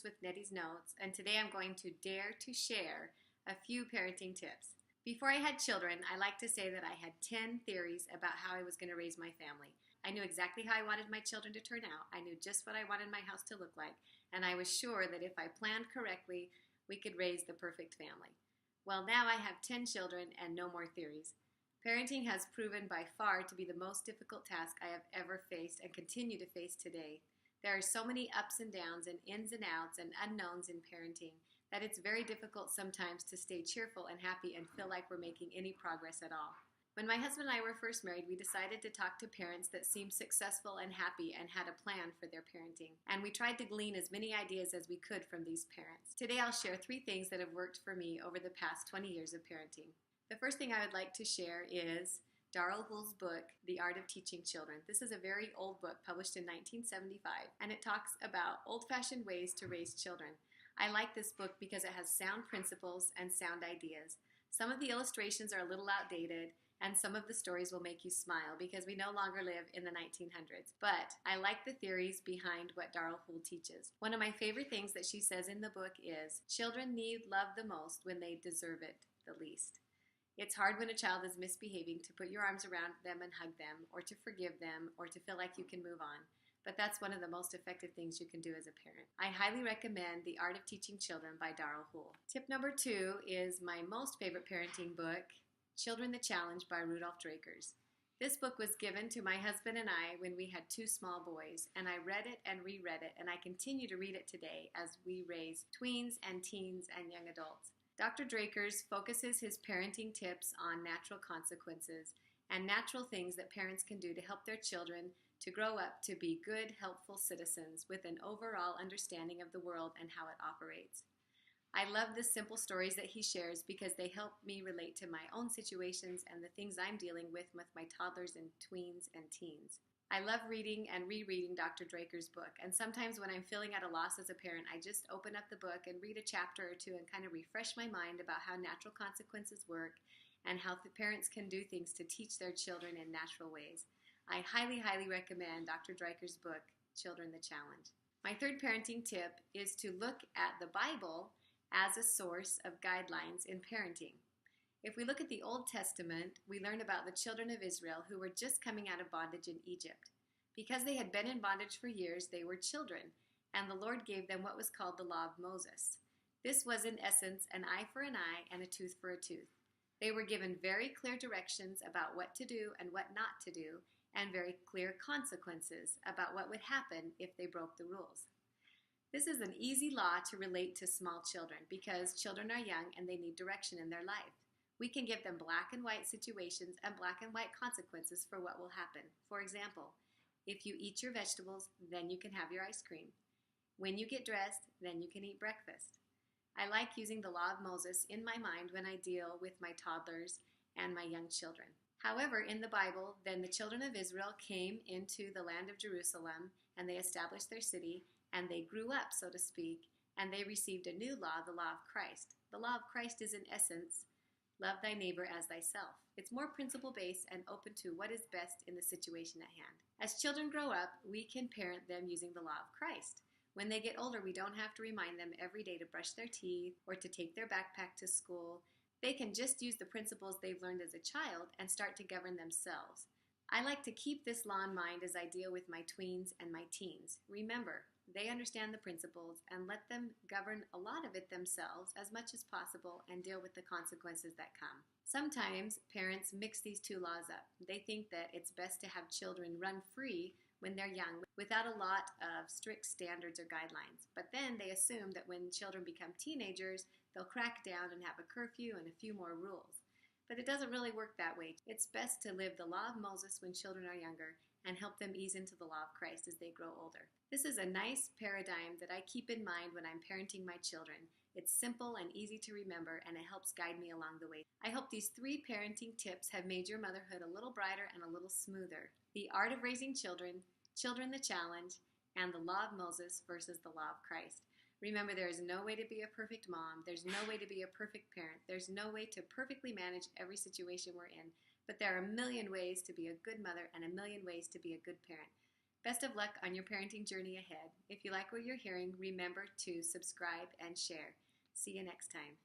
with Nettie's Notes, and today I'm going to dare to share a few parenting tips. Before I had children, I like to say that I had 10 theories about how I was going to raise my family. I knew exactly how I wanted my children to turn out. I knew just what I wanted my house to look like, and I was sure that if I planned correctly, we could raise the perfect family. Well, now I have 10 children and no more theories. Parenting has proven by far to be the most difficult task I have ever faced and continue to face today. There are so many ups and downs and ins and outs and unknowns in parenting that it's very difficult sometimes to stay cheerful and happy and feel like we're making any progress at all. When my husband and I were first married, we decided to talk to parents that seemed successful and happy and had a plan for their parenting. And we tried to glean as many ideas as we could from these parents. Today I'll share 3 things that have worked for me over the past 20 years of parenting. The first thing I would like to share is Darrell Hull's book, The Art of Teaching Children. This is a very old book published in 1975, and it talks about old-fashioned ways to raise children. I like this book because it has sound principles and sound ideas. Some of the illustrations are a little outdated, and some of the stories will make you smile because we no longer live in the 1900s. But I like the theories behind what Darrell Hull teaches. One of my favorite things that she says in the book is, children need love the most when they deserve it the least. It's hard when a child is misbehaving to put your arms around them and hug them, or to forgive them, or to feel like you can move on. But that's one of the most effective things you can do as a parent. I highly recommend The Art of Teaching Children by Darrell Hull. Tip number 2 is my most favorite parenting book, Children the Challenge by Rudolph Drakers. This book was given to my husband and I when we had 2 small boys, and I read it and reread it, and I continue to read it today as we raise tweens and teens and young adults. Dr. Drakers focuses his parenting tips on natural consequences and natural things that parents can do to help their children to grow up to be good, helpful citizens with an overall understanding of the world and how it operates. I love the simple stories that he shares because they help me relate to my own situations and the things I'm dealing with my toddlers and tweens and teens. I love reading and rereading Dr. Drakers' book, and sometimes when I'm feeling at a loss as a parent, I just open up the book and read a chapter or 2 and kind of refresh my mind about how natural consequences work and how the parents can do things to teach their children in natural ways. I highly, highly recommend Dr. Drakers' book, Children the Challenge. My third parenting tip is to look at the Bible as a source of guidelines in parenting. If we look at the Old Testament, we learn about the children of Israel who were just coming out of bondage in Egypt. Because they had been in bondage for years, they were children, and the Lord gave them what was called the Law of Moses. This was in essence an eye for an eye and a tooth for a tooth. They were given very clear directions about what to do and what not to do, and very clear consequences about what would happen if they broke the rules. This is an easy law to relate to small children because children are young and they need direction in their life. We can give them black and white situations and black and white consequences for what will happen. For example, if you eat your vegetables, then you can have your ice cream. When you get dressed, then you can eat breakfast. I like using the Law of Moses in my mind when I deal with my toddlers and my young children. However, in the Bible, then the children of Israel came into the land of Jerusalem and they established their city and they grew up, so to speak, and they received a new law, the law of Christ. The law of Christ is in essence, love thy neighbor as thyself. It's more principle-based and open to what is best in the situation at hand. As children grow up, we can parent them using the law of Christ. When they get older, we don't have to remind them every day to brush their teeth or to take their backpack to school. They can just use the principles they've learned as a child and start to govern themselves. I like to keep this law in mind as I deal with my tweens and my teens. Remember, they understand the principles and let them govern a lot of it themselves as much as possible and deal with the consequences that come. Sometimes parents mix these 2 laws up. They think that it's best to have children run free when they're young without a lot of strict standards or guidelines. But then they assume that when children become teenagers, they'll crack down and have a curfew and a few more rules. But it doesn't really work that way. It's best to live the law of Moses when children are younger and help them ease into the law of Christ as they grow older. This is a nice paradigm that I keep in mind when I'm parenting my children. It's simple and easy to remember, and it helps guide me along the way. I hope these 3 parenting tips have made your motherhood a little brighter and a little smoother. The Art of Raising Children, Children the Challenge, and the Law of Moses versus the Law of Christ. Remember, there is no way to be a perfect mom. There's no way to be a perfect parent. There's no way to perfectly manage every situation we're in. But there are a million ways to be a good mother and a million ways to be a good parent. Best of luck on your parenting journey ahead. If you like what you're hearing, remember to subscribe and share. See you next time.